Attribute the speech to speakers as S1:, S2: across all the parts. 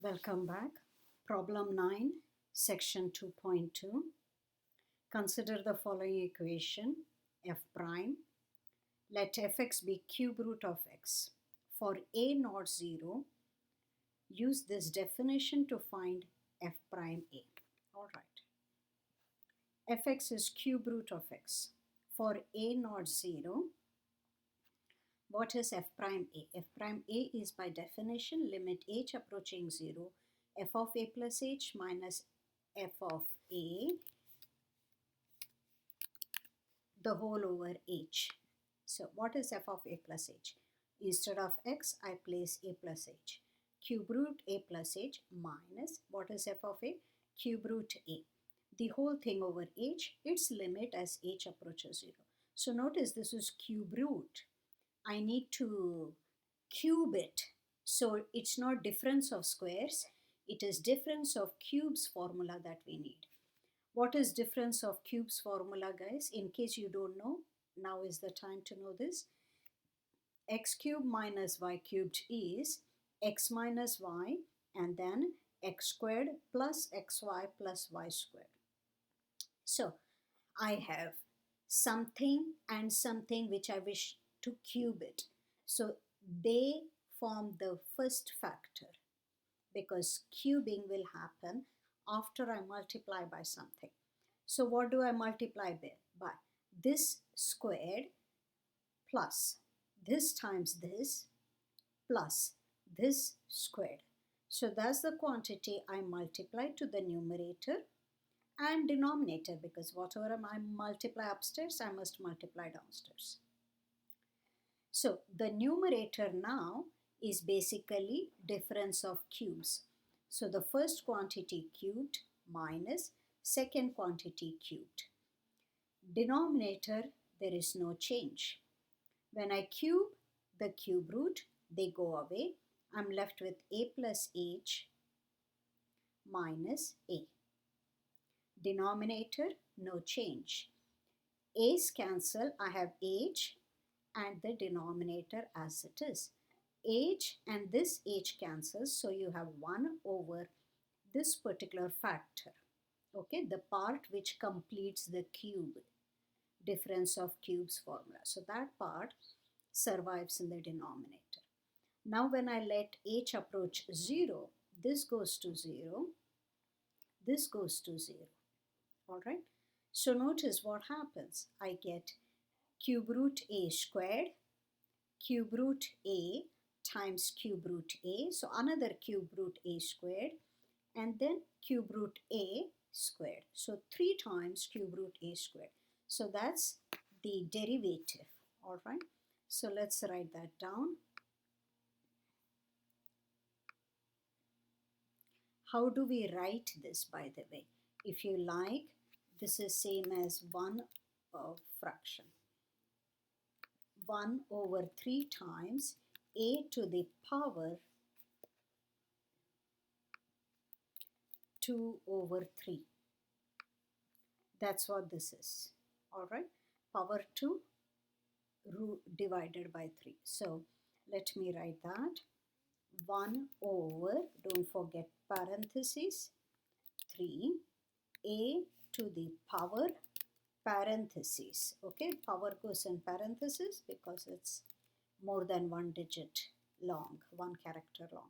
S1: Welcome back. Problem 9, section 2.2. Consider the following equation, f prime. Let fx be cube root of x. For a not 0, use this definition to find f prime a. All right. fx is cube root of x. For a not 0, what is f prime a? F prime a is by definition limit h approaching 0, f of a plus h minus f of a the whole over h. So what is f of a plus h? Instead of x, I place a plus h. Cube root a plus h minus, what is f of a? Cube root a. The whole thing over h, its limit as h approaches 0. So notice this is cube root. I need to cube it. So it's not difference of squares. It is difference of cubes formula that we need. What is difference of cubes formula, guys? In case you don't know, now is the time to know this. X cubed minus y cubed is x minus y and then x squared plus xy plus y squared. So I have something and something which I wish to cube it. So they form the first factor because cubing will happen after I multiply by something. So what do I multiply by? This squared plus this times this plus this squared. So that's the quantity I multiply to the numerator and denominator, because whatever I multiply upstairs, I must multiply downstairs. So the numerator now is basically difference of cubes. So the first quantity cubed minus second quantity cubed. Denominator, there is no change. When I cube the cube root, they go away. I'm left with a plus h minus a. Denominator, no change. A's cancel, I have h and the denominator as it is. H and this h cancels, so you have 1 over this particular factor. Okay, the part which completes the cube, difference of cubes formula. So that part survives in the denominator. Now when I let h approach 0, this goes to 0, this goes to 0. All right. So notice what happens. I get cube root a squared, cube root a times cube root a. So another cube root a squared and then cube root a squared. So 3 times cube root a squared. So that's the derivative. All right. So let's write that down. How do we write this, by the way? If you like, this is same as 1 fraction. 1 over 3 times a to the power 2 over 3. That's what this is. All right. Power 2 root divided by 3. So let me write that. 1 over, don't forget parentheses, 3, a to the power parentheses. Okay, power goes in parentheses because it's more than 1 digit long, 1 character long.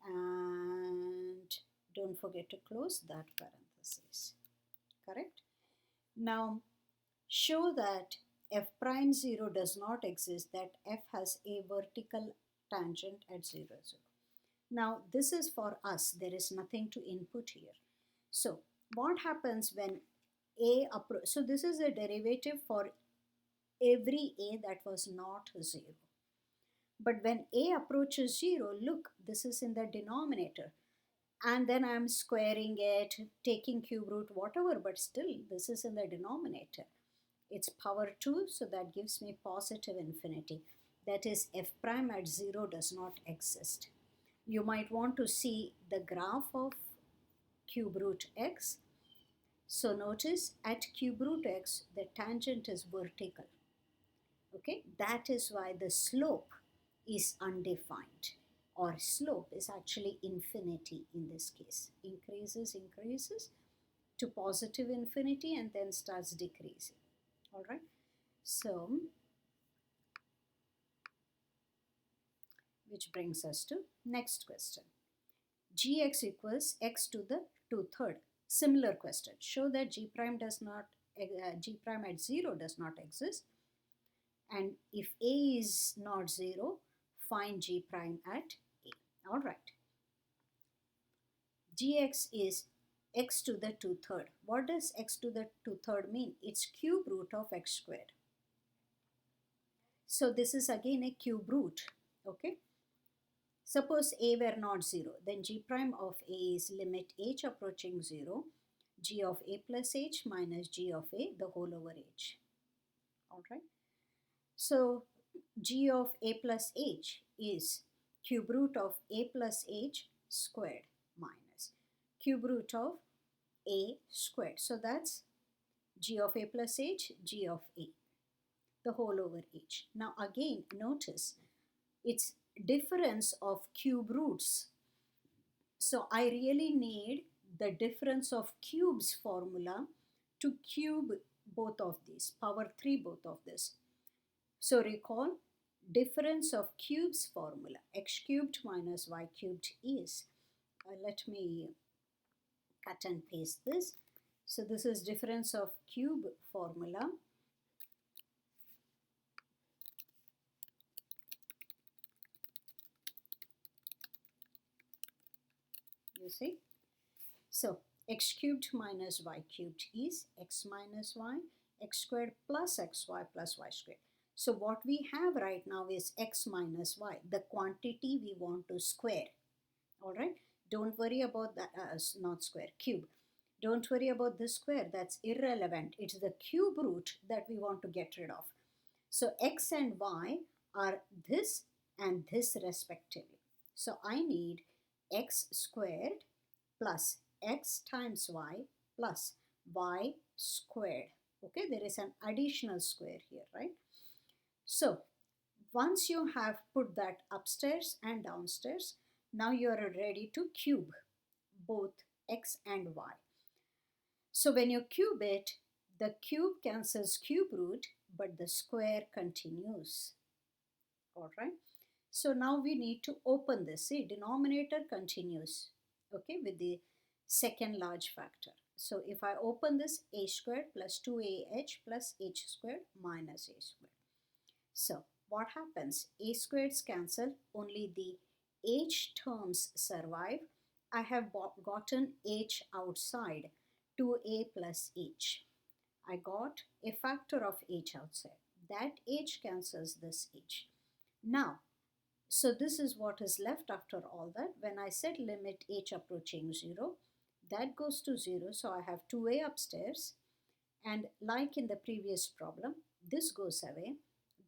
S1: And don't forget to close that parentheses. Correct? Now, show that f prime 0 does not exist, that f has a vertical tangent at 0, 0. Now, this is for us. There is nothing to input here. So, what happens when a approach? So, this is a derivative for every a that was not 0. But when a approaches 0, look, this is in the denominator. And then I'm squaring it, taking cube root, whatever, but still this is in the denominator. It's power 2, so that gives me positive infinity. That is, f prime at 0 does not exist. You might want to see the graph of cube root x. So notice at cube root x, the tangent is vertical. Okay, that is why the slope is undefined. or slope is actually infinity in this case. Increases to positive infinity and then starts decreasing. All right. So, which brings us to next question. Gx equals x to the 2/3. Similar question. Show that g prime at 0 does not exist. And if a is not 0, find g prime at a. All right. Gx is x to the 2/3. What does x to the 2/3 mean? It's cube root of x squared. So this is again a cube root. Okay. Suppose a were not 0, then g prime of a is limit h approaching 0, g of a plus h minus g of a the whole over h. All right. So g of a plus h is cube root of a plus h squared minus cube root of a squared. So that's g of a plus h, g of a, the whole over h. Now again, notice it's difference of cube roots. So I really need the difference of cubes formula to cube both of these, power 3 both of this. So recall, difference of cubes formula, x cubed minus y cubed is, let me cut and paste this. So this is difference of cube formula. You see? So x cubed minus y cubed is x minus y, x squared plus xy plus y squared. So what we have right now is x minus y, the quantity we want to square. All right? Don't worry about that, not square, cube. Don't worry about this square, that's irrelevant. It's the cube root that we want to get rid of. So x and y are this and this respectively. So I need x squared plus x times y plus y squared. Okay, there is an additional square here, right? So once you have put that upstairs and downstairs, now you are ready to cube both x and y. So when you cube it, the cube cancels cube root, but the square continues. All right. So now we need to open this. See, denominator continues, okay, with the second large factor. So if I open this, a squared plus 2ah plus h squared minus a squared. So what happens? A squareds cancel, only the h terms survive. I have gotten h outside, 2a plus h. I got a factor of h outside. That h cancels this h. Now, so this is what is left after all that. When I set limit h approaching 0, that goes to 0. So I have 2a upstairs. And like in the previous problem, this goes away.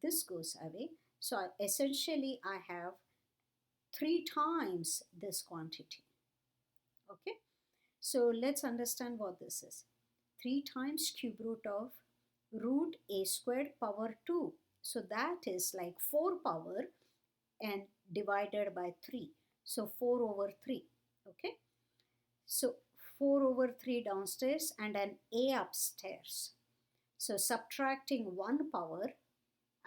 S1: This goes away. So essentially I have 3 times this quantity. Okay. So let's understand what this is. 3 times cube root of root a squared power 2. So that is like 4 power and divided by 3. So 4 over 3. Okay. So 4 over 3 downstairs and an a upstairs. So subtracting 1 power,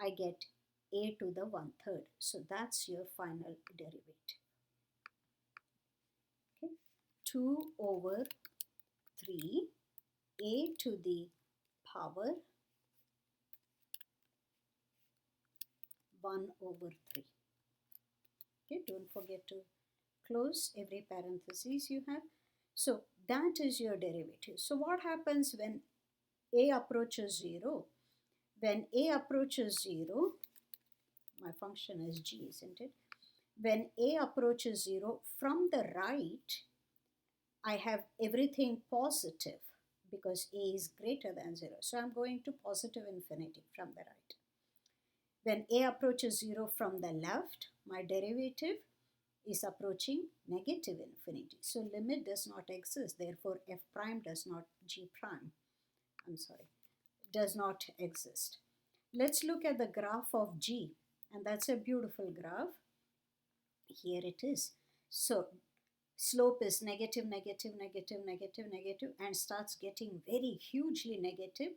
S1: I get a to the 1/3. So that's your final derivative. Okay. 2 over 3 a to the power 1 over 3. Okay, don't forget to close every parenthesis you have. So that is your derivative. So what happens when a approaches 0? When a approaches 0, my function is g, isn't it? When a approaches 0, from the right, I have everything positive because a is greater than 0. So I'm going to positive infinity from the right. When a approaches 0 from the left, my derivative is approaching negative infinity. So limit does not exist. Therefore, f prime does not, g prime, does not exist. Let's look at the graph of g. And that's a beautiful graph. Here it is. So slope is negative, negative, negative, negative, negative, and starts getting very hugely negative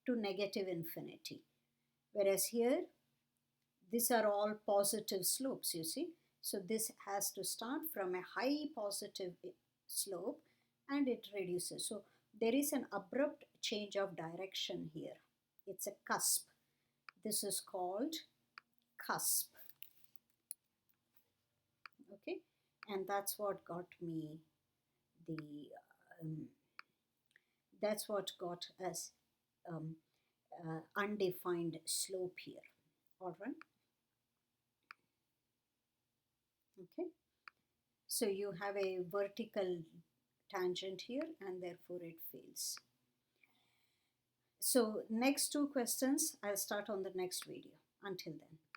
S1: to negative infinity. Whereas here, these are all positive slopes, you see. So this has to start from a high positive slope and it reduces. So there is an abrupt change of direction here. It's a cusp. This is called cusp. Okay, and that's what got me the that's what got us undefined slope here. All right. Okay, so you have a vertical tangent here and therefore it fails. So next two questions I'll start on the next video. Until then.